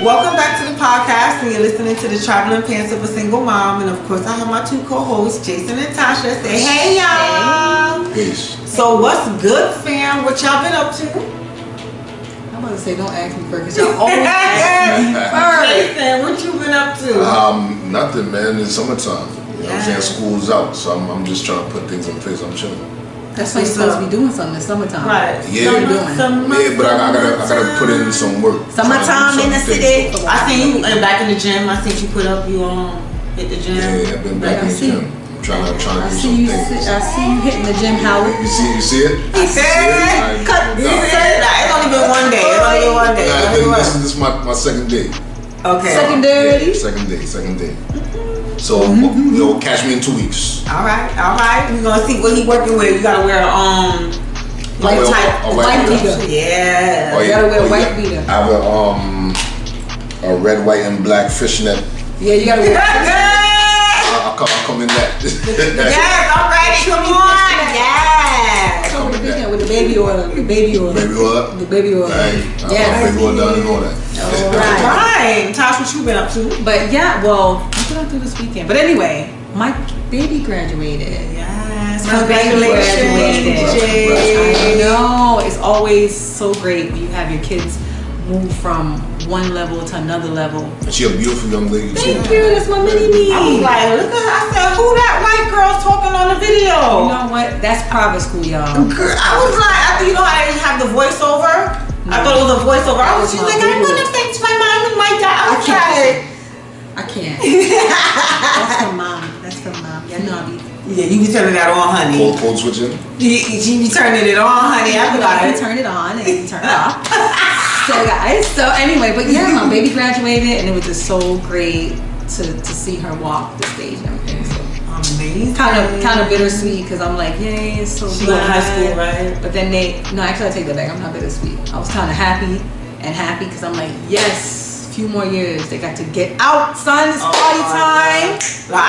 Welcome back to the podcast, and you're listening to the Traveling Pants of a Single Mom. And of course, I have my two co-hosts, Jason and Tasha. Say hey, y'all. Peace. So what's good, fam? What y'all been up to? I'm about to say, don't ask me first, because y'all always ask me first. Jason, what you been up to? Nothing, man. It's summertime. You know what I'm saying? School's out, so I'm just trying to put things in place. I'm chilling. That's why you're supposed to be doing something in summertime. Right. Yeah, but I gotta put in some work. Summertime in the city. I seen you back in the gym. I seen you put up. You hit the gym. Yeah, I've been back in the gym. I'm trying to do some things. I see you hitting the gym, Howard. You see it? He said, it's only been one day. This is my second day. Okay. Second day already? Yeah, second day. So, catch me in 2 weeks. All right. We're gonna see what he working with. You gotta wear a white beater. Yeah. You gotta wear a white beater. I have a red, white, and black fishnet. Yeah, you gotta wear. I'll come in that. Yes, all right. Come on. Yes. Come with the baby oil. The baby oil. Baby oil. The baby oil. Yeah. Baby oil done and all that. All right. Tosh, what you been up to? But yeah, well, what did I do this weekend? But anyway, my baby graduated. Yes. My baby graduated. Congratulations. I know. It's always so great when you have your kids move from one level to another level. And she a beautiful young lady too. Thank you. That's my mini me. I was like, look at her. I said, who that white girl talking on the video? You know what? That's private school, y'all. I was like, after you know I didn't have the voiceover. I thought it was a voiceover. She was like, I want to thank my mom and my dad. I can't. That's for mom. Yeah, no, yeah, you be turning that on, honey. Code switching? She be turning it on, honey. I be like, turn it on and you turn it off. So guys, anyway, but yeah, my baby graduated and it was just so great to see her walk the stage and everything. So amazing. Kind of bittersweet because I'm like, yay, it's so she glad. High school, right? But then actually I take that back. I'm not bittersweet. I was kind of happy because I'm like, yes, a few more years. They got to get out, son. It's party time. Like, I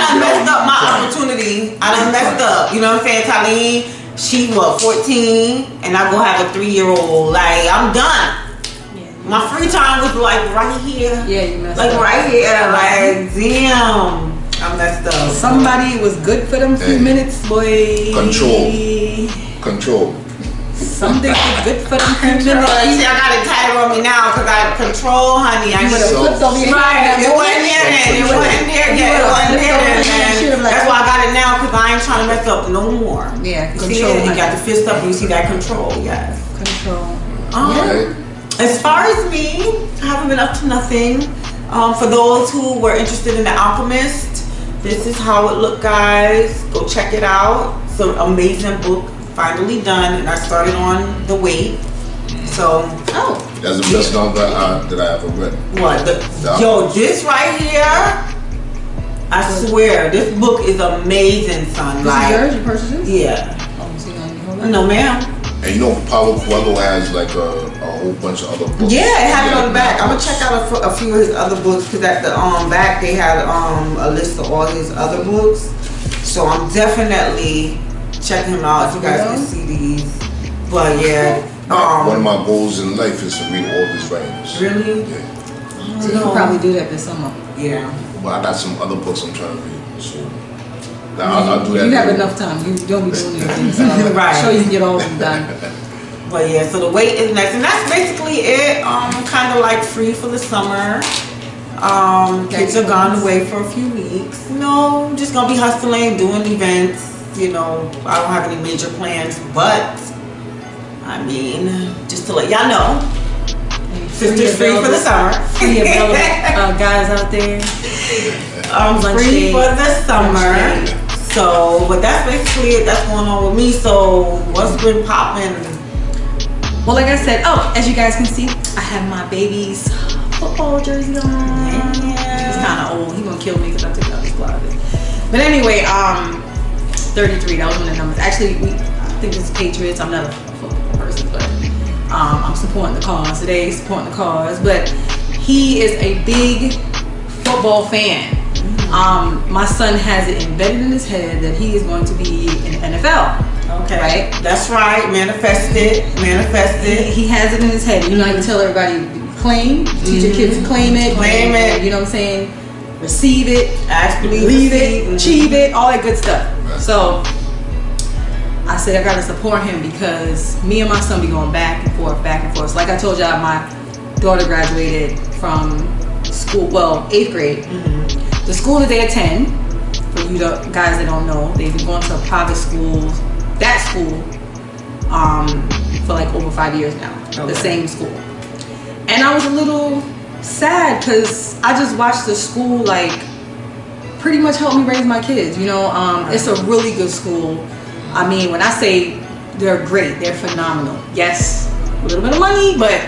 done messed up my opportunity. I done messed up. You know what I'm saying? Talene, she 14, and I go have a 3-year-old. Like, I'm done. My free time was like right here. Yeah, you messed up. Like right here. Like, damn. I messed up. Somebody was good for them few minutes, boy. Control. Something was good for them few minutes. See, I got it tighter on me now because I have control, honey. I would have flipped over your head. It wasn't there yet. That's why I got it now because I ain't trying to mess up no more. Yeah, control. You got the fist up and you see that control. Yes. Control. As far as me, I haven't been up to nothing. For those who were interested in The Alchemist, this is how it looked, guys. Go check it out. It's an amazing book, finally done, and I started on the wait. So, that's the best novel that I ever read. What? This right here, I swear, this book is amazing, son. This is yours? You purchased it? Yeah. Oh, so you know, no, ma'am. And Paulo Coelho has like a whole bunch of other books. Yeah, it has it on the back. I'm gonna check out a few of his other books because at the back they had a list of all his other books. So I'm definitely checking him out. If you guys can see these, but yeah. One of my goals in life is to read all of his writings. Really? Yeah. So you can probably do that this summer. Yeah. Well, I got some other books I'm trying to read, so. I'll do that. You have enough time. You don't be doing anything. So right. I'm sure you can get all of them done. But yeah, so the wait is next, and that's basically it. Kind of like free for the summer. Kids are gone away for a few weeks. No, just gonna be hustling, doing events. I don't have any major plans, but I mean, just to let y'all know, Sister's free for the summer. Free available guys out there. Free for the summer. So, but that's basically it. That's going on with me. So, what's been popping? Well, like I said, as you guys can see, I have my baby's football jersey on. Yeah. He's kind of old. He's gonna kill me because I took it out of his closet. But anyway, 33. That was one of the numbers. Actually, I think it's Patriots. I'm not a football person, but I'm supporting the cause today. Supporting the cause, but he is a big football fan. My son has it embedded in his head that he is going to be in the NFL. Okay. Right? That's right. Manifest it. He has it in his head. You know, I can tell everybody claim. Teach your kids to claim it. Claim it. You know what I'm saying? Receive it. Actually Leave receive. it. Achieve it. All that good stuff. So I said I gotta support him because me and my son be going back and forth, back and forth. So like I told y'all, my daughter graduated from school, well, 8th grade. The school that they attend, for you guys that don't know, they've been going to private schools, that school, for like over 5 years now. Okay. The same school. And I was a little sad because I just watched the school like pretty much help me raise my kids. You know, it's a really good school. I mean, when I say they're great, they're phenomenal. Yes, a little bit of money, but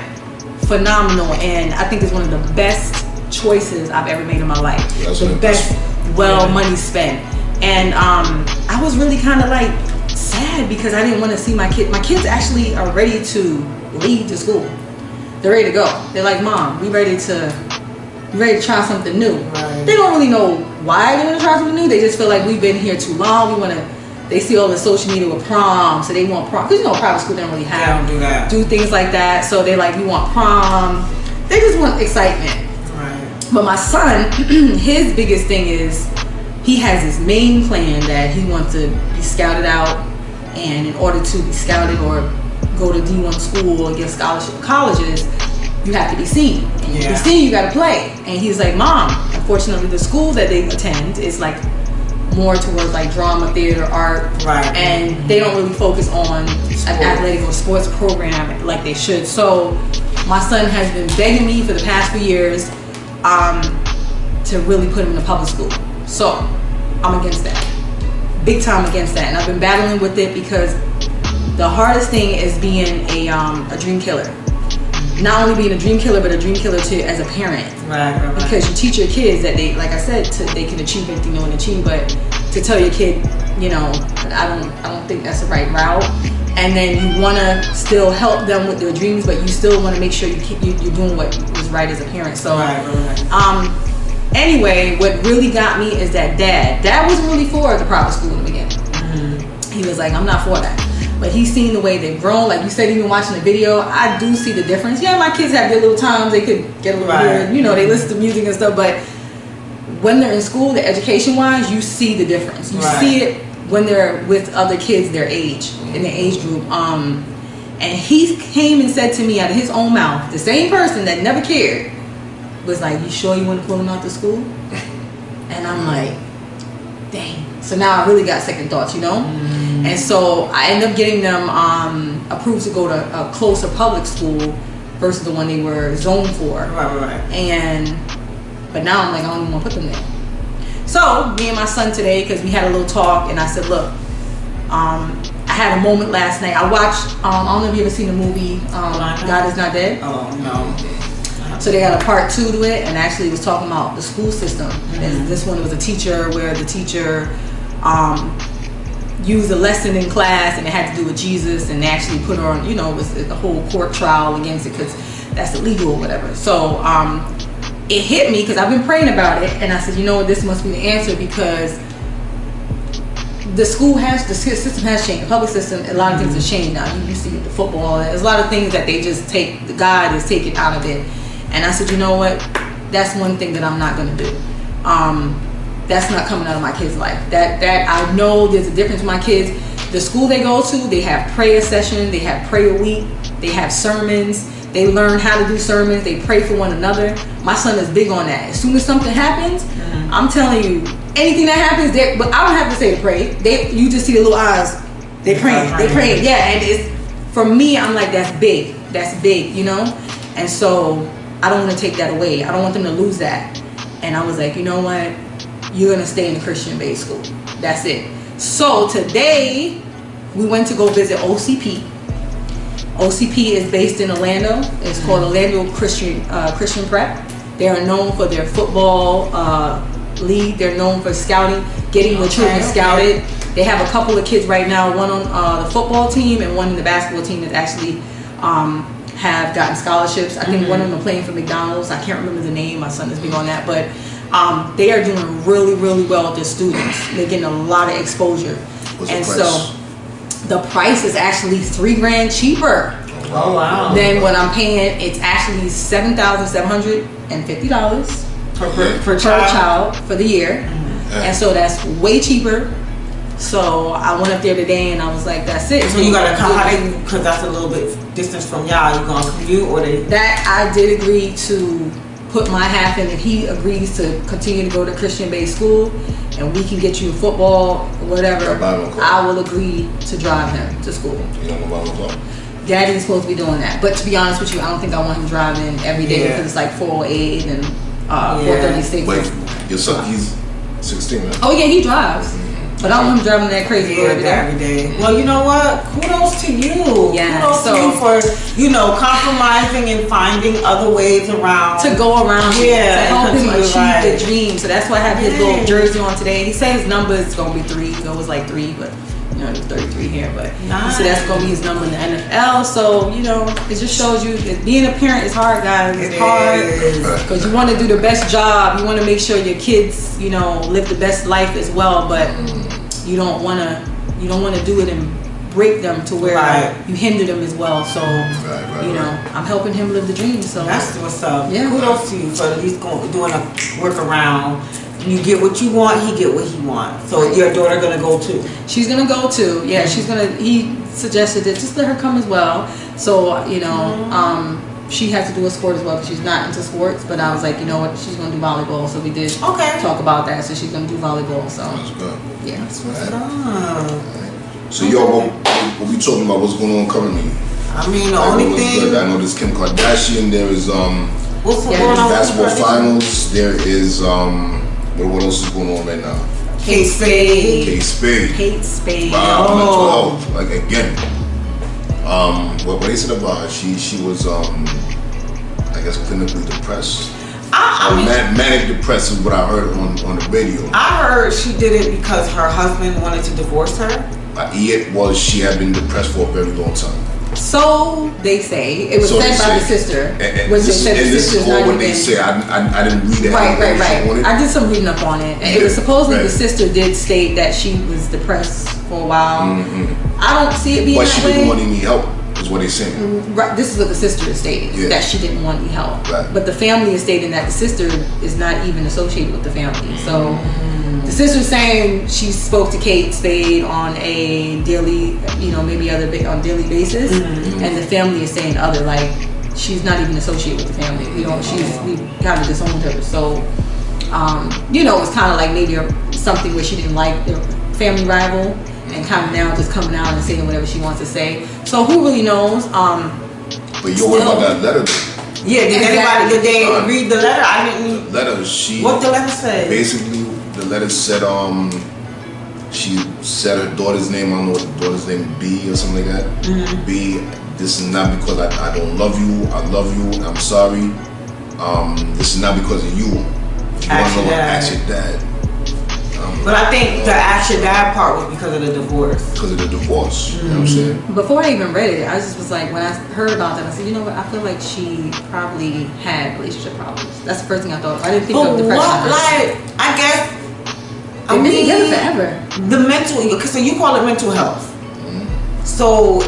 phenomenal. And I think it's one of the best choices I've ever made in my life. That's the best money spent. And I was really kind of like sad because I didn't want to see my kids. My kids actually are ready to leave the school. They're ready to go. They're like, Mom, we ready to try something new. Right. They don't really know why they want to try something new. They just feel like we've been here too long. They see all the social media with prom, so they want prom. Because you know, private school don't really have do things like that. So they're like, we want prom. They just want excitement. Right. But my son, his biggest thing is he has his main plan that he wants to be scouted out, and in order to be scouted or go to D1 school or get scholarship colleges, you have to be seen. And to be seen, you got to play. And he's like, Mom, unfortunately, the school that they attend is like more towards like drama, theater, art, right, and they don't really focus on an athletic or sports program like they should. So my son has been begging me for the past few years to really put him in a public school. So I'm against that, big time against that, and I've been battling with it because the hardest thing is being a dream killer. Not only being a dream killer, but a dream killer too as a parent. Right. Because you teach your kids that they, like I said, they can achieve anything they want to achieve, but to tell your kid, you know, I don't think that's the right route. And then you want to still help them with their dreams, but you still want to make sure you're doing what is right as a parent. So, anyway, what really got me is that Dad wasn't really for the private school in the beginning. He was like, I'm not for that. But he's seen the way they've grown. Like you said, even watching the video, I do see the difference. Yeah, my kids have their little times. They could get a little weird. You know, they listen to music and stuff. But when they're in school, the education-wise, you see the difference. You see it when they're with other kids their age, in their age group. And he came and said to me out of his own mouth, the same person that never cared, was like, you sure you want to pull him out to school? And I'm like, dang. So now I really got second thoughts, you know? And so I ended up getting them approved to go to a closer public school versus the one they were zoned for. Right. But now I'm like, I don't even want to put them there. So me and my son today, because we had a little talk, and I said, look, I had a moment last night. I watched, I don't know if you ever seen the movie God Is Not Dead. Oh, no. So they got a part 2 to it, and actually it was talking about the school system. And this one was a teacher where the teacher used a lesson in class, and it had to do with Jesus, and they actually put her on, you know, it was the whole court trial against it because that's illegal or whatever. So it hit me because I've been praying about it, and I said, you know what, this must be the answer, because the system has changed. The public system, a lot of things have changed now. You see the football, there's a lot of things that they just take, the God is taken out of it. And I said, you know what, that's one thing that I'm not going to do. That's not coming out of my kids' life. That I know there's a difference with my kids. The school they go to, they have prayer session, they have prayer week, they have sermons, they learn how to do sermons, they pray for one another. My son is big on that. As soon as something happens, I'm telling you, anything that happens, but I don't have to say to pray. You just see the little eyes. They praying. Yeah, and it's, for me, I'm like, that's big, you know? And so I don't want to take that away. I don't want them to lose that. And I was like, you know what? You're going to stay in the Christian-based school. That's it. So today, we went to go visit OCP. OCP is based in Orlando. It's called Orlando Christian Prep. They are known for their football league. They're known for scouting, getting the children scouted. They have a couple of kids right now, one on the football team and one in the basketball team that actually have gotten scholarships. I think one of them are playing for McDonald's. I can't remember the name. My son is big on that. But they are doing really, really well with their students. They're getting a lot of exposure. What's and the price? So the price is actually $3,000 cheaper. Oh wow. Then what I'm paying, it's actually $7,750 per child for the year. And so that's way cheaper. So I went up there today and I was like, that's it. So you gotta come, because that's a little bit distance from y'all. You gonna commute or they? That I did agree to put my half in. If he agrees to continue to go to Christian-based school and we can get you football, whatever, I will agree to drive him to school. You don't know about him? Daddy's supposed to be doing that. But to be honest with you, I don't think I want him driving every day because it's like 408 and 436. Wait, your son, he's 16, right? Oh yeah, he drives. But I don't want him driving that crazy every day. Well, you know what? Kudos to you. Yeah. Kudos to you for, compromising and finding other ways around. To go around. Yeah. To help him achieve the dream. So that's why I have his little jersey on today. He said his number is going to be 3. So it was like 3, but it was 33 here. But he said that's going to be his number in the NFL. So, it just shows you that being a parent is hard, guys. It's hard. Because you want to do the best job. You want to make sure your kids, live the best life as well. But you don't want to do it and break them to where you hinder them as well. So I'm helping him live the dream. So that's what's up. Yeah. Kudos to you for at least doing a workaround. You get what you want, he get what he wants. So your daughter gonna go too? She's gonna go too. Yeah, she's gonna. He suggested that just let her come as well. So she has to do a sport as well because she's not into sports. But I was like, you know what, she's gonna do volleyball. So we did talk about that. So she's gonna do volleyball. So that's good. Yeah. That's what's up. So what we talking about? What's going on currently? I mean, the only thing good. I know there's Kim Kardashian. There is what's going on? Basketball finals. There is what else is going on right now? Kate Spade. Kate Spade. Wow, mental health. Like again. What they said about her, she was I guess clinically depressed. Manic depressed is what I heard on the radio. I heard she did it because her husband wanted to divorce her. She had been depressed for a very long time. So they say. It was said by the sister. This is all what they say. I didn't read it. Right. I did some reading up on it. It was supposedly the sister did state that she was depressed for a while. I don't see it being that way. But she didn't want any help, is what they're saying. Right. This is what the sister is stating, that she didn't want any help. Right. But the family is stating that the sister is not even associated with the family. So the sister's saying she spoke to Kate Spade on a daily, maybe on daily basis, and the family is saying other, like she's not even associated with the family. We kind of disowned her. So, it's kind of like maybe something where she didn't like the family rival, and kind of now just coming out and saying whatever she wants to say. So who really knows? But what about that letter? Yeah, did they read the letter? I didn't. The letter, what the letter said? Basically, the letter said she said her daughter's name. I don't know what the daughter's name, B or something like that. B, this is not because I don't love you. I love you. I'm sorry. This is not because of you. If you want to know, ask your dad. But I think the ask your dad part was because of the divorce. Because of the divorce. You know what I'm saying? Before I even read it, I just was like, when I heard about that, I said, you know what? I feel like she probably had relationship problems. That's the first thing I thought. I didn't think of depression. I guess. They've been together forever. The mental, so you call it mental health. So,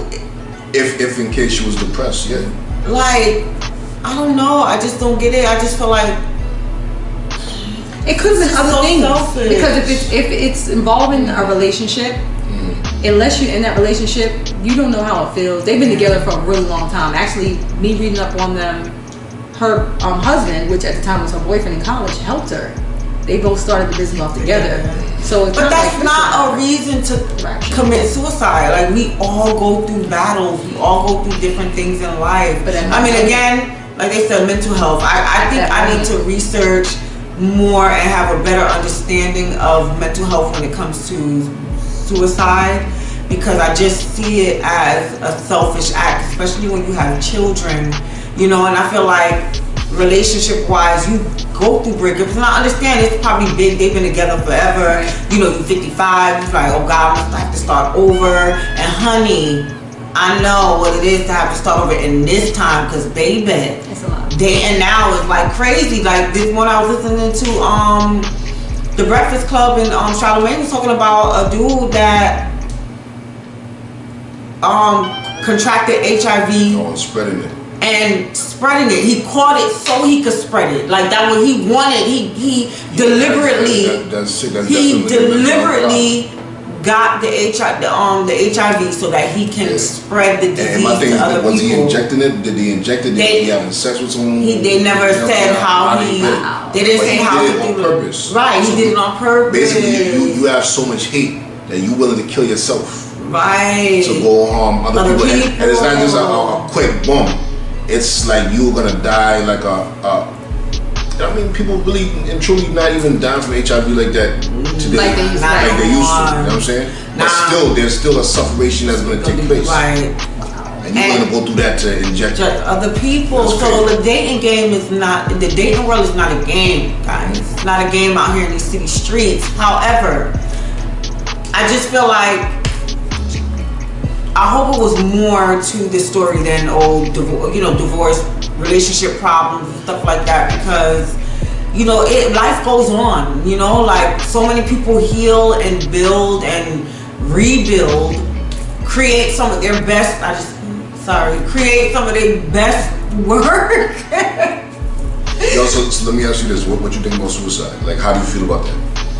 if in case she was depressed, yeah. I don't know. I just don't get it. I just feel like it could have been other things. Selfish. Because if it's involving a relationship, unless you're in that relationship, you don't know how it feels. They've been together for a really long time. Actually, me reading up on them, her husband, which at the time was her boyfriend in college, helped her. They both started the business off together. So it's but that's not a reason to commit suicide. Like, we all go through battles. We all go through different things in life. But again, like they said, mental health. I think I need to research more and have a better understanding of mental health when it comes to suicide, because I just see it as a selfish act, especially when you have children, and I feel like relationship wise, you go through breakups, and I understand it's probably big, they've been together forever, you're 55, you're like, oh God, I have to start over, and honey, I know what it is to have to start over in this time, because baby, it's a lot. Day and now is like crazy. Like this one I was listening to The Breakfast Club, and Charlamagne was talking about a dude that contracted HIV spreading it. and spreading it. He caught it so he could spread it. Like that what he wanted. He deliberately That's deliberately got the HIV so that he can spread the disease and my thing to is, other was people. he injecting it? Did he inject it? Did he having sex with someone? They never said how he. They didn't say how he he did it on purpose. Right, he did it on purpose. Basically, you have so much hate that you're willing to kill yourself. Right. To go harm other people. And it's not just a quick boom. It's like you're gonna die like I mean, people really and truly not even dying from HIV like that today. Like they used to. You know what I'm saying? But still, there's still a sufferation that's gonna take place. Right. And you're gonna go through that to inject other people. That's So crazy. the dating game is not, the dating world is not a game, guys. It's not a game out here in these city streets. However, I just feel like, I hope it was more to this story than divorce, relationship problems and stuff like that, because life goes on. Like so many people heal and build and rebuild, create some of their best. Create some of their best work. Yo, so let me ask you this: what you think about suicide? Like, how do you feel about that?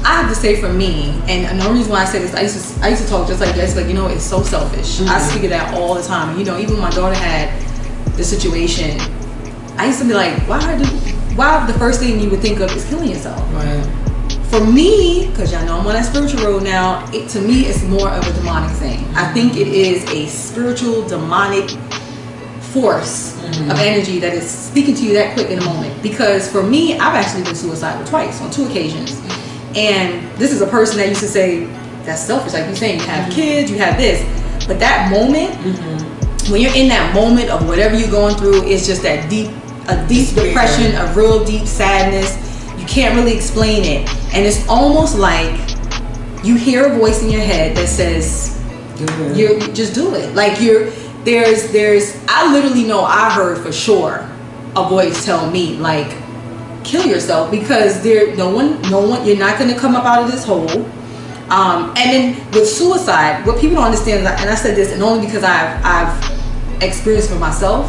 I have to say, for me, and the reason why I say this, I used to talk just like this, like, it's so selfish. I speak of that all the time. Even when my daughter had the situation, I used to be like, why the first thing you would think of is killing yourself? Right. For me, because y'all know I'm on that spiritual road now, to me it's more of a demonic thing. I think it is a spiritual demonic force of energy that is speaking to you that quick in a moment. Because for me, I've actually been suicidal twice on 2 occasions. And this is a person that used to say, that's selfish. Like you're saying, you have kids, you have this. But that moment, when you're in that moment of whatever you're going through, it's just that deep depression, a real deep sadness. You can't really explain it. And it's almost like you hear a voice in your head that says, you just do it. Like I literally know I heard for sure a voice tell me, like, kill yourself, because no one, you're not going to come up out of this hole. And then with suicide, what people don't understand, and I said this, and only because I've experienced for myself,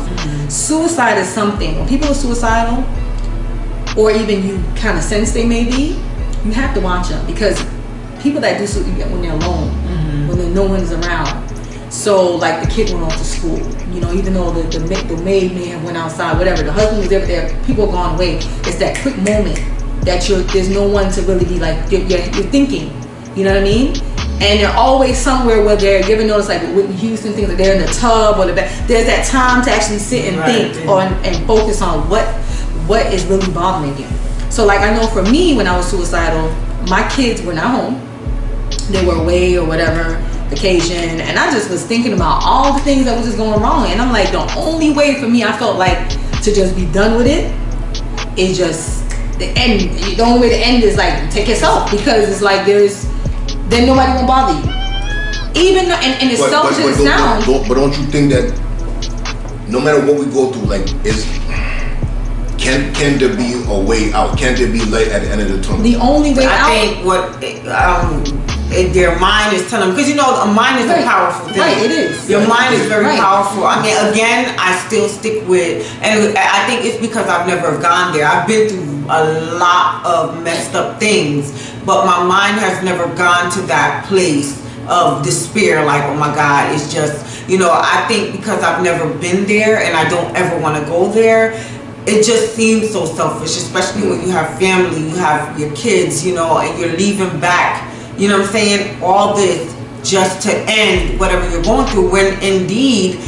suicide is something, when people are suicidal, or even you kind of sense they may be, you have to watch them, because people that do suicide when they're alone, when no one's around. So like the kid went off to school, even though the maid may have went outside, whatever, the husband was there, people have gone away. It's that quick moment that there's no one to really be like, you're thinking, you know what I mean? And they're always somewhere where you ever notice, like Whitney Houston, things like they're in the tub or there's that time to actually sit and think and focus on what is really bothering you. So like I know for me, when I was suicidal, my kids were not home. They were away or whatever occasion, and I just was thinking about all the things that was just going wrong, and I'm like, the only way for me, I felt like, to just be done with it is just the end. The only way to end is like take yourself, because it's like then nobody won't bother you, even and it's selfish as it sounds. But don't you think that no matter what we go through, like, can there be a way out? Can there be light at the end of the tunnel? The only way out. I think what their mind is telling them, because a mind is a powerful thing. Right, it is. Your mind is very powerful. I mean, again, I still stick with, and I think it's because I've never gone there. I've been through a lot of messed up things, but my mind has never gone to that place of despair, like, oh my God, it's just, I think because I've never been there and I don't ever want to go there, it just seems so selfish, especially when you have family, you have your kids, and you're leaving back, you know what I'm saying, all this just to end whatever you're going through, when indeed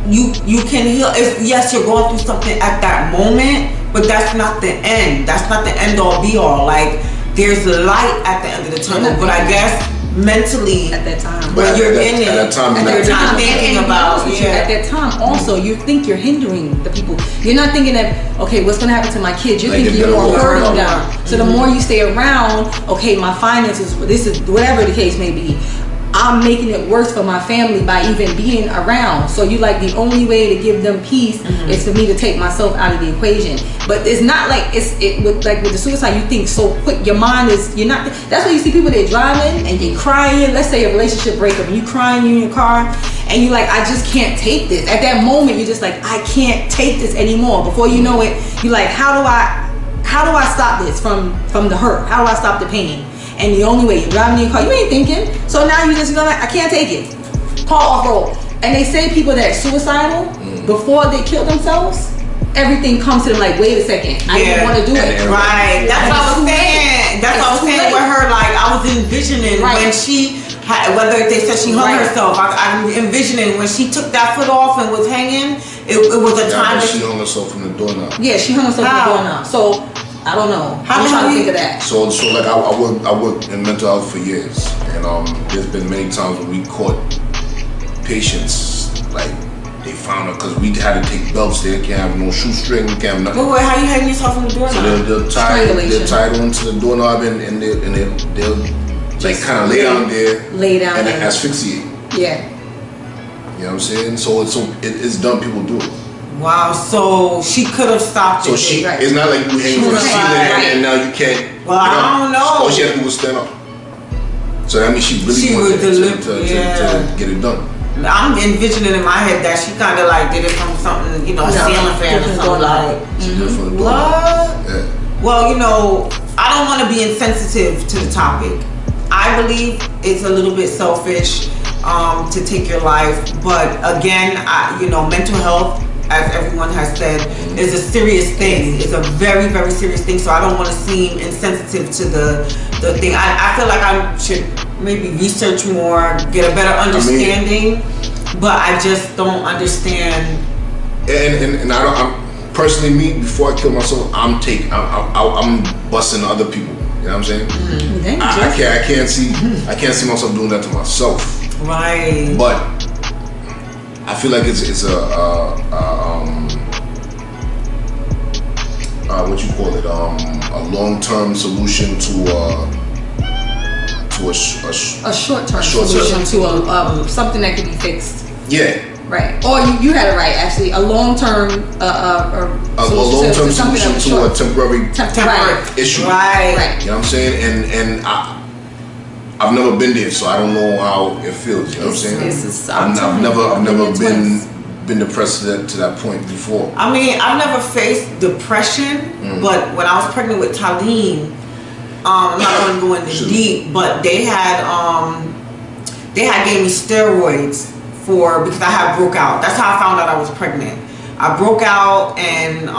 you can heal. Yes, you're going through something at that moment, but that's not the end. That's not the end all be all. Like, there's light at the end of the tunnel, but I guess mentally at that time, when you're in it, at that time, you're not thinking about at that time. Also, you think you're hindering the people. You're not thinking that, okay, what's going to happen to my kids? You're thinking you're more hurting them down. So the more you stay around, okay, my finances, this is whatever the case may be, I'm making it worse for my family by even being around. So you like, the only way to give them peace is for me to take myself out of the equation. But it's not like with the suicide, you think so quick. Your mind is, you're not. That's why you see people, they're driving and they crying. Let's say a relationship breakup, and you crying in your car, and you like, I just can't take this. At that moment, you're just like, I can't take this anymore. Before you know it, you're like, how do I stop this from the hurt? How do I stop the pain? And the only way, you're driving in your car, you ain't thinking. So now you just like, I can't take it. Call off road. And they say people that are suicidal, before they kill themselves, everything comes to them like, wait a second, I didn't want to do it. Right. That's what I was saying. That's what I was saying with her. Like, I was envisioning when she had, whether they said she hung herself, I'm envisioning when she took that foot off and was hanging, it was a time that she hung herself from the doorknob. Yeah, she hung herself from the doorknob. So, I don't know. I'm trying to think of that. So like I worked in mental health for years, and there's been many times when we caught patients, like, they found her because we had to take belts. They can't have no shoestring, we can't have nothing. But wait, how you hang yourself from the doorknob? So they're tied onto the doorknob, and they'll like kind of lay down there and asphyxiate. Yeah. You know what I'm saying? So it's done. People do it. Wow, so she could have stopped it. So it's not like you hang from the ceiling and now you can't. Well, I don't know. All she had to do was stand up. So that means she really wanted to get it done. I'm envisioning in my head that she kind of like did it from something, a ceiling fan or something like. What? Yeah. Well, I don't want to be insensitive to the topic. I believe it's a little bit selfish to take your life, but again, mental health, as everyone has said, is a serious thing. It's a very, very serious thing. So I don't want to seem insensitive to the thing. I feel like I should maybe research more, get a better understanding, but I just don't understand. And I'm personally, me, before I kill myself, I'm busting other people. You know what I'm saying? Mm-hmm. I can't see myself doing that to myself. Right. But I feel like it's what you call it, a long-term solution to a short-term solution to something that can be fixed. Yeah. Right. Or you had it right, actually. A long-term solution to a temporary issue. Right. You know what I'm saying? And I've never been there, so I don't know how it feels. You know what I'm saying? I've never been depressed to that point before. I mean, I've never faced depression, but when I was pregnant with Taleen, I'm not going to go into deep, but they had gave me steroids because I had broke out. That's how I found out I was pregnant. I broke out and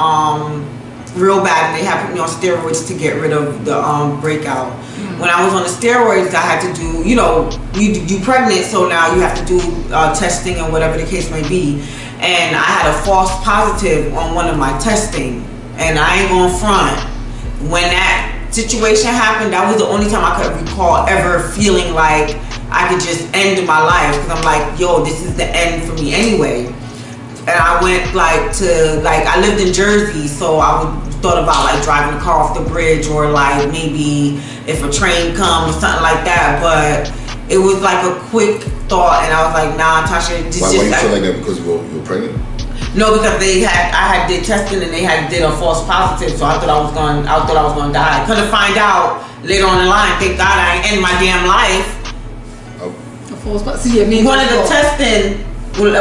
real bad, and they had put me on steroids to get rid of the breakout. When I was on the steroids, I had to do, you pregnant, so now you have to do testing and whatever the case may be. And I had a false positive on one of my testing, and I ain't gonna front. When that situation happened, that was the only time I could recall ever feeling like I could just end my life, because I'm like, yo, this is the end for me anyway. And I went I lived in Jersey, so I thought about like driving the car off the bridge, or like maybe if a train comes or something like that. But it was like a quick thought, and I was like, nah, Tasha, why you feel like that? Because you were pregnant? No, because I did testing and they did a false positive, so I thought I was gonna die. Couldn't find out later on in the line. Thank God I ain't end my damn life. A false positive. One of the testing, when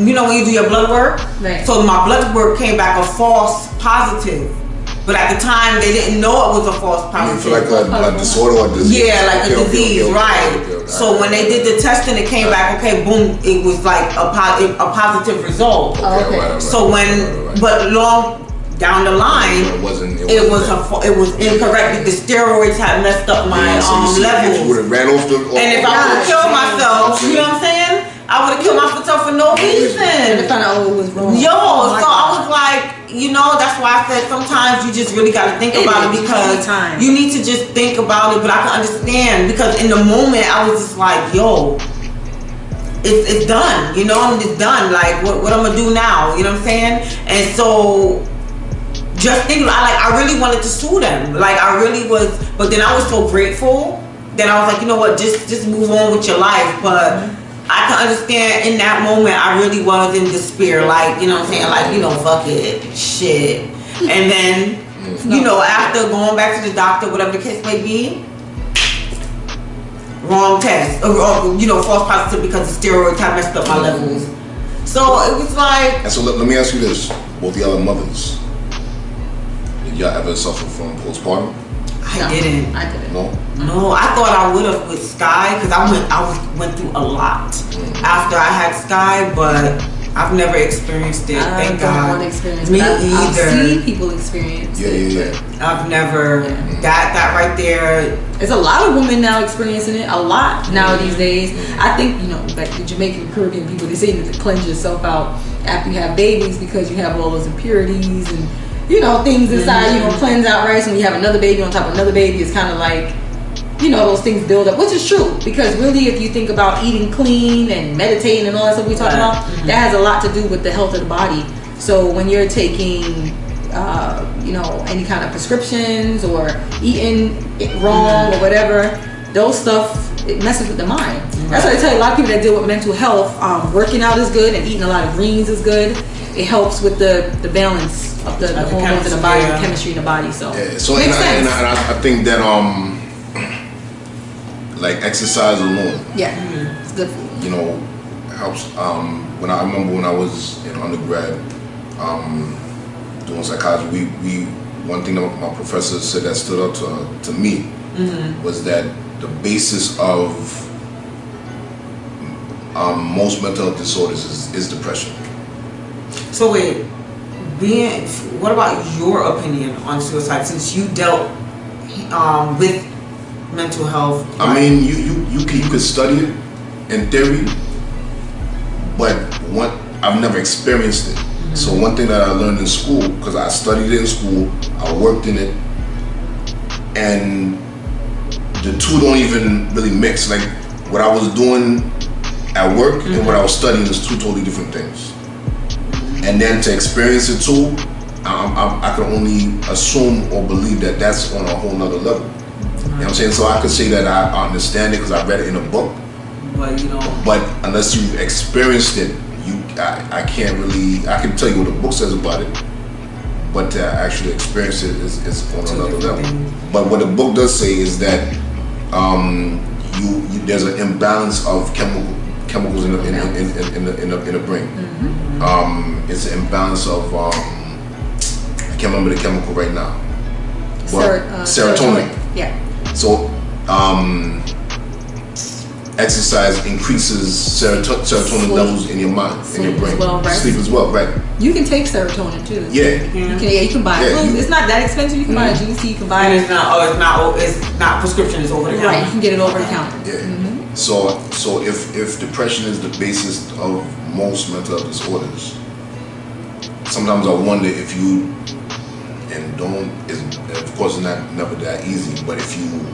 you do your blood work, right. So my blood work came back a false positive, but at the time they didn't know it was a false positive. You feel like a disorder or disease? Yeah, like a disease, right? So when they did the testing, it came back, okay, boom, it was like a positive result. Okay. Right. So but long down the line, it was incorrect. The steroids had messed up my levels. If you would have ran off and if I would have killed myself, you know what I'm saying? I would have killed myself for no reason. And to find out what was wrong. So I was like, that's why I said sometimes you just really got to think about it, because you need to just think about it. But I can understand, because in the moment I was just like, yo, it's done. It's done. Like, what I'm gonna do now? You know what I'm saying? And so just think, I really wanted to sue them. Like, I really was, but then I was so grateful then I was like, you know what, just move on with your life. But I can understand in that moment, I really was in despair, like, you know what I'm saying, like, you know, fuck it, shit. And then, you know, after going back to the doctor, whatever the case may be, wrong test, or you know, false positive because the steroids have messed up my levels. So it was like. And so let me ask you this: both the other mothers, did y'all ever suffer from postpartum? I didn't. No. No, I thought I would have with Sky because I went through a lot after I had Sky, but I've never experienced it. Thank God. I don't want to experience Me it. either. I've seen people experience it. Yeah. I've never. That right there. There's a lot of women now experiencing it. A lot now these days. I think, you know, like the Jamaican Caribbean people, they say you need to cleanse yourself out after you have babies because you have all those impurities and, you know, things inside. You know, cleanse out rice. When you have another baby on top of another baby, it's kind of like, you know, those things build up, which is true, because really if you think about eating clean and meditating and all that stuff we talk about, that has a lot to do with the health of the body. So when you're taking you know, any kind of prescriptions or eating it wrong or whatever, those stuff, it messes with the mind. That's why I tell you, a lot of people that deal with mental health, working out is good and eating a lot of greens is good. It helps with the balance of the hormones in the body, the chemistry in the body. So, so makes sense. And I think that like exercise alone, it's good for you. you know, helps. When I remember when I was in undergrad, doing psychology, we one thing that my professor said that stood out to me was that the basis of most mental health disorders is depression. So wait, what about your opinion on suicide since you dealt with mental health? I mean, you could study it in theory, but I've never experienced it. So one thing that I learned in school, because I studied it in school, I worked in it, and the two don't even really mix. Like what I was doing at work and what I was studying is two totally different things. And then to experience it too, I can only assume or believe that that's on a whole nother level. You know what I'm saying? So I could say that I understand it because I read it in a book. But you know. But unless you've experienced it, I can't really. I can tell you what the book says about it, but to actually experience it is on another level. But what the book does say is that there's an imbalance of chemicals in the brain. It's an imbalance of I can't remember the chemical right now. But serotonin. Yeah. So exercise increases serotonin levels in your mind, in your brain. Sleep as well, right? You can take serotonin too. Yeah. You can buy it. It's not that expensive. You can buy a GC. You can buy it. It's not prescription. It's over the counter. Right. You can get it over the counter. Yeah. So if depression is the basis of most mental health disorders, sometimes I wonder if you of course it's never that easy, but if you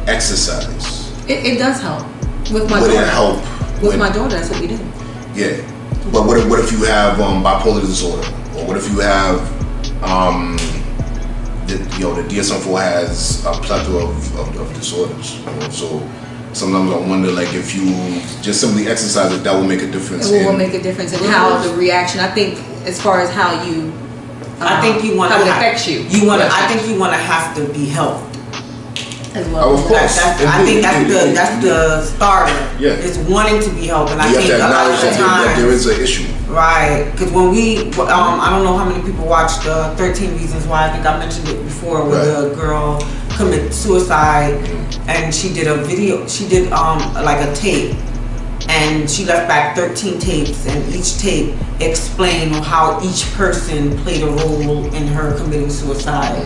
exercise, it does help. With my would daughter. it help? With my daughter, that's what we do. Yeah, but what if you have bipolar disorder, or what if you have the DSM-4 has a plethora of disorders. You know? So sometimes I wonder, like, if you just simply exercise it, that will make a difference. It will make a difference in how the reaction. I think as far as how you. I think you want how to it affects you. I think you want to have to be helped. As well. Oh, of course. I think that's the starter. Yeah. It's wanting to be helped, and I you think have to a lot of acknowledge the that time, there is an issue. right? Because when we, I don't know how many people watched 13 Reasons Why. I think I mentioned it before, where the girl committed suicide, and she did a video. She did like a tape, and she left back 13 tapes, and each tape explained how each person played a role in her committing suicide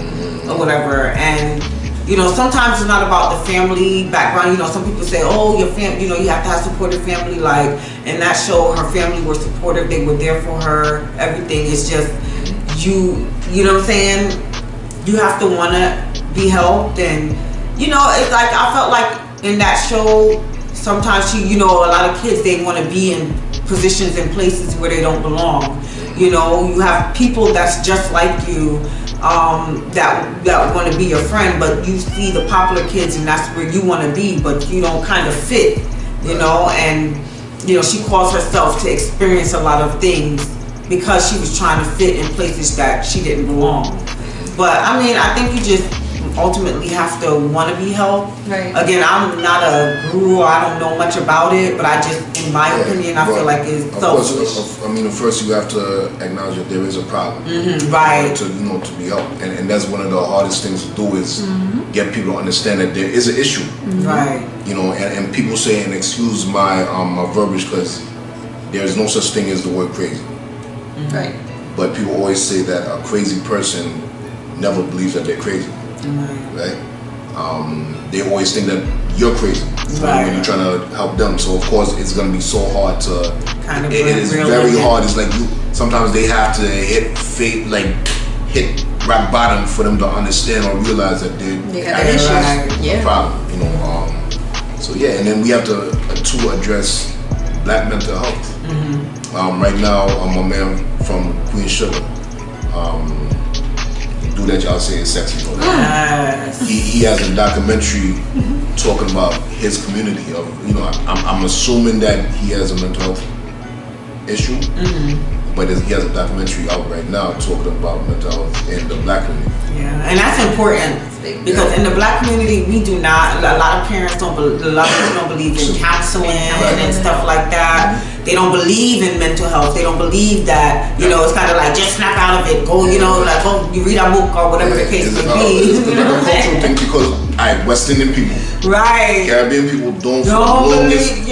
or whatever. And you know, sometimes it's not about the family background. You know, some people say, oh, your family, you know, you have to have supportive family. Like, in that show, her family were supportive. They were there for her. Everything is just, you know what I'm saying? You have to want to be helped. And, you know, it's like, I felt like in that show, sometimes a lot of kids, they want to be in positions and places where they don't belong. You know, you have people that's just like you, that want to be your friend, but you see the popular kids and that's where you want to be, but you don't kind of fit, you know. And you know, she calls herself to experience a lot of things because she was trying to fit in places that she didn't belong. But I mean, I think you just ultimately have to want to be helped. Right. Again, I'm not a guru, I don't know much about it, but I just, in my opinion, I feel like it's selfish. I mean, first you have to acknowledge that there is a problem. Right. To to be helped, and that's one of the hardest things to do is get people to understand that there is an issue. Right. You know, and people say, and excuse my my verbiage, because there is no such thing as the word crazy. Right. But people always say that a crazy person never believes that they're crazy. Right? They always think that you're crazy when you're trying to help them. So of course it's gonna be so hard to. Kind of. It is very hard. It's like you. Sometimes they have to hit fate, like hit rock bottom for them to understand or realize that they have an issue. A problem. You know. So yeah, and then we have to address Black mental health. Right now, my man from Queen Sugar. Do that y'all say is sexy. He has a documentary talking about his community of, you know, I'm assuming that he has a mental health issue, but he has a documentary out right now talking about mental health in the Black community. Yeah, and that's important because in the Black community we do not. A lot of parents don't. A lot of people don't believe in counseling and stuff like that. They don't believe in mental health. They don't believe that, you know, it's kind of like just snap out of it. Go, you know, like go, you read a book or whatever the case may be. It's like a cultural thing because West Indian people, Caribbean people don't. I think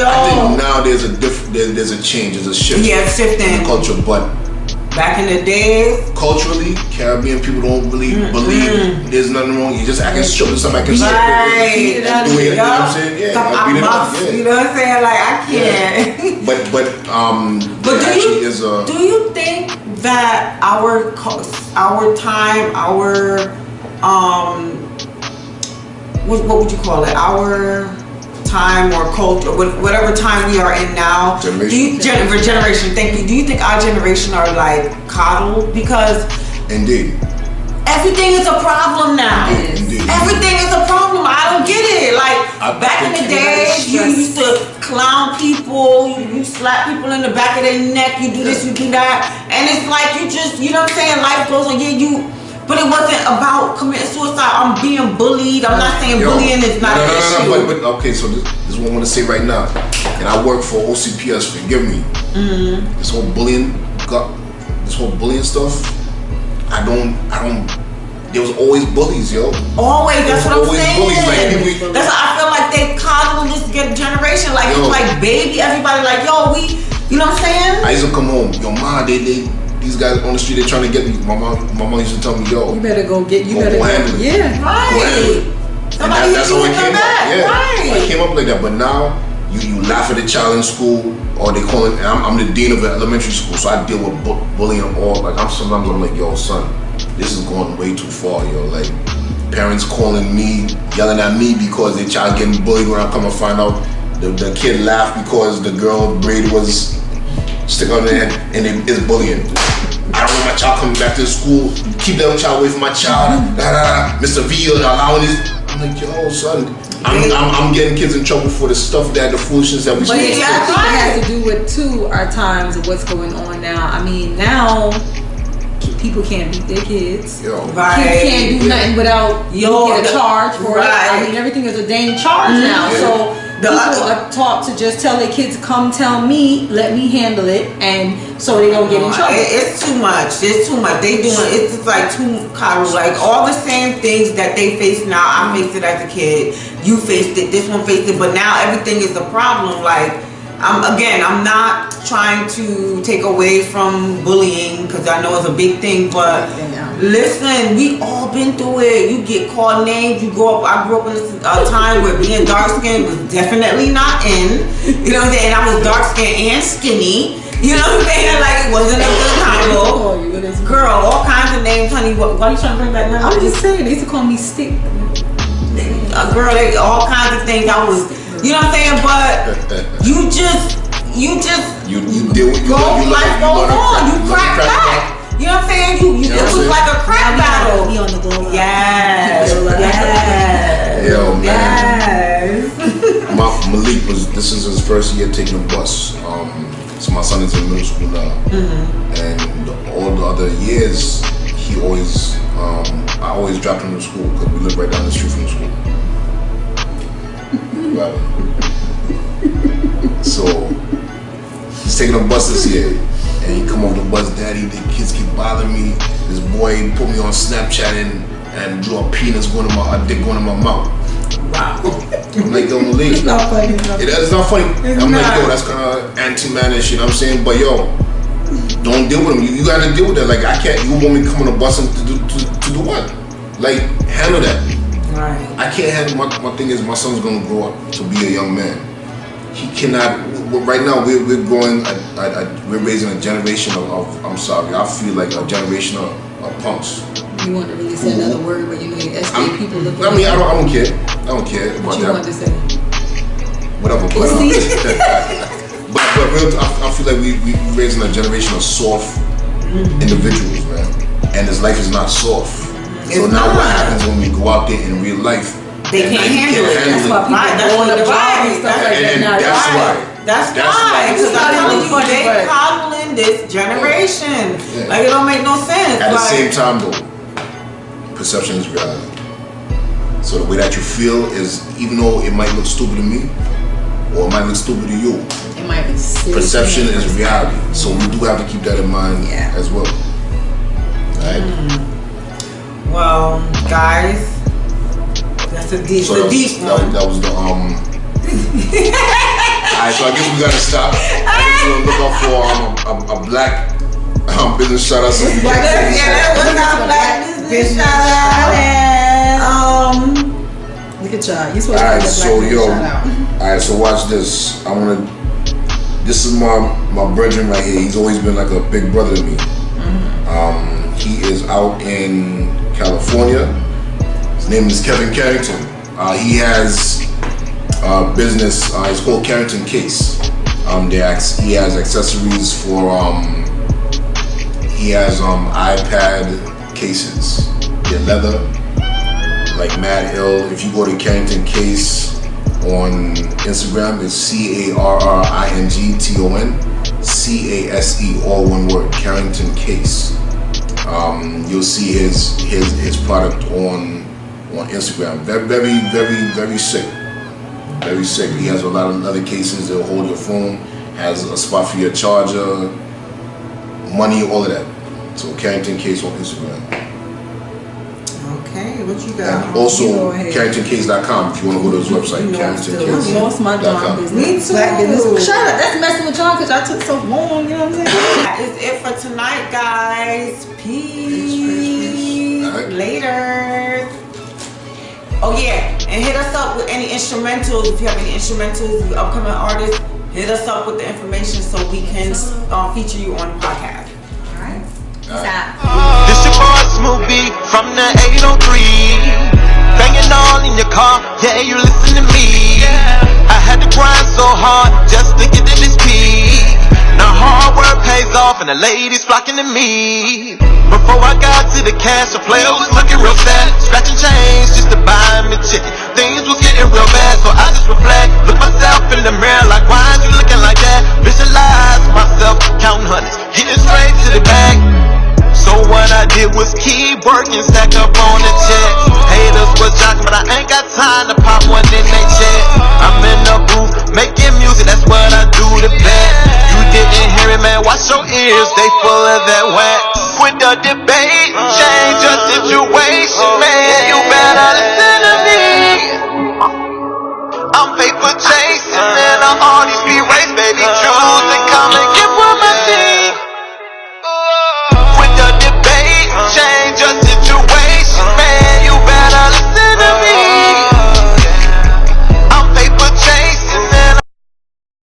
now there's a change, there's a shift. Yeah, shifting in the culture, but back in the days, culturally, Caribbean people don't really believe there's nothing wrong. You just acting stupid. Somebody can say, you know what I'm saying? Yeah, you know what I'm saying? Like I can't. But do you think that our time, what would you call it? Our time or culture, whatever time we are in now. Generation. Thank you. Do you think our generation are like coddled? Because indeed, everything is a problem now. Indeed. Everything is a problem. I don't get it. Like back in the days, you used to clown people, you slap people in the back of their neck, you do this, you do that, and it's like you just, you know what I'm saying? Life goes on. But it wasn't about committing suicide. I'm being bullied. I'm not saying bullying is not an issue. But okay, so this is what I want to say right now. And I work for OCPS. Forgive me. This whole bullying stuff. I don't. There was always bullies, yo. Always. That's what I'm saying. Bullies. Like, that's why I feel like they coddle this generation. Like it's like baby. Everybody like yo. You know what I'm saying? I used to come home. Yo, ma, these guys on the street, they're trying to get me. My mom used to tell me, yo, you better go get. You go better handle it. Yeah, right. And that's how it came up. Yeah, I came up like that. But now you laugh at the child in school, or they call it. And I'm the dean of an elementary school, so I deal with bullying all. Like sometimes I'm like, yo, son, this is going way too far, yo. Like parents calling me, yelling at me because their child getting bullied. When I come and find out, the kid laughed because the girl braid was sticking on their head, and it's bullying. I don't want my child coming back to school. Keep that child away from my child. Mr. V allowing this. I'm like, yo, son. I'm getting kids in trouble for the stuff the foolishness that we But it has to do with too our times of what's going on now. I mean, now people can't beat their kids. Yo. Kids can't do nothing without get a charge for it. I mean, everything is a dang charge now. So people are taught to just tell their kids, come tell me, let me handle it, and so they don't get in trouble. It's too much. It's too much. They doing it's just like too coddled. Like all the same things that they face now. I faced it as a kid. You faced it. This one faced it. But now everything is a problem. Like I'm not trying to take away from bullying because I know it's a big thing, but listen, we all been through it. You get called names. You grow up. I grew up in a time where being dark skinned was definitely not in. You know what I'm saying? I was dark skinned and skinny. You know what I'm saying? Like it wasn't a good time. Girl, all kinds of names, honey. Why are you trying to bring back memories? I'm just saying, they used to call me Stick. Girl, all kinds of things. I was. You know what I'm saying? But you just You deal with life goes on. You crack back. You know what I'm saying? It was like a crack battle. He on the glow up. Yes. Yo, man. Malik this is his first year taking a bus. So my son is in middle school now. And all the other years, he always, I always dropped him to school because we live right down the street from the school. Right. So he's taking a bus this year, and he come off the bus, Daddy, the kids keep bothering me. This boy put me on Snapchat and drew a penis a dick going in my mouth. Wow. I'm like, yo, Malik. It's not funny. It's not funny. I'm like, yo, that's kind of anti-manish, you know what I'm saying? But yo, don't deal with him. You gotta deal with that. Like, I can't. You want me to come on the bus and to do what? Like, handle that. Right. I can't handle. My thing is, my son's gonna grow up to be a young man. He cannot. Right now, we're growing. We're raising a generation of. I'm sorry. I feel like a generation of punks. You want to really say another word, but you know your SK people look. I mean, I don't care. I don't care about what you that. want to say? Whatever. But real, I feel like we raising a generation of soft individuals, man. And his life is not soft. So now what happens when we go out there in real life? They can't handle it. That's why people going to job and stuff like that now. That's why. That's why. Because I'm telling you, they coddling this generation. Yeah. Like, it don't make no sense. At the same time, though, perception is reality. So the way that you feel is, even though it might look stupid to me, or it might look stupid to you, it might be serious. Perception is reality. So we do have to keep that in mind as well. Right? Well, guys, that's a deep one. That was the Alright, so I guess we gotta stop. I guess we'll look out for a black business shout out. That was our black business shout out. Look at y'all. You supposed to Alright, get a so black business shout out. Alright, so watch this. This is my brethren right here. He's always been like a big brother to me. He is out in California. His name is Kevin Carrington. He has a business. It's called Carrington Case. He has accessories for. He has iPad cases. They're leather, like mad ill. If you go to Carrington Case on Instagram, it's CarringTon, CASE, all one word. Carrington Case. You'll see his product on Instagram. Very sick. Very sick. He has a lot of other cases that'll hold your phone, has a spot for your charger, money, all of that. So Carrington Case on Instagram. Okay, what you got? And also CarringtonCase.com if you want to go to his website. I lost my job business. Me too. Black business. Shut up. That's messing with y'all because y'all took so long. You know what I'm saying? That is it for tonight, guys. Peace. All right. Later. Oh yeah, and hit us up with any instrumentals. If you have any instrumentals, you upcoming artists, hit us up with the information so we can feature you on the podcast. All right. Peace out. This your boy Smooth B from the 803. Banging all in your car, yeah, you listen to me. I had to grind so hard just to get to this peak. Now hard work pays off and the ladies flocking to me. Before I got to the cash, the player was looking real sad, scratching change just to buy me chicken. Things was getting real bad, so I just reflect, look myself in the mirror like, why is you looking like that? Visualize myself counting hundreds, getting straight to the bag. So what I did was keep working, stack up on the checks. Haters was jocking, but I ain't got time to pop one in they check. I'm in the booth, making music, that's what I do the best. You didn't hear it, man, watch your ears, they full of that wax. Quit the debate, change your situation, man, you better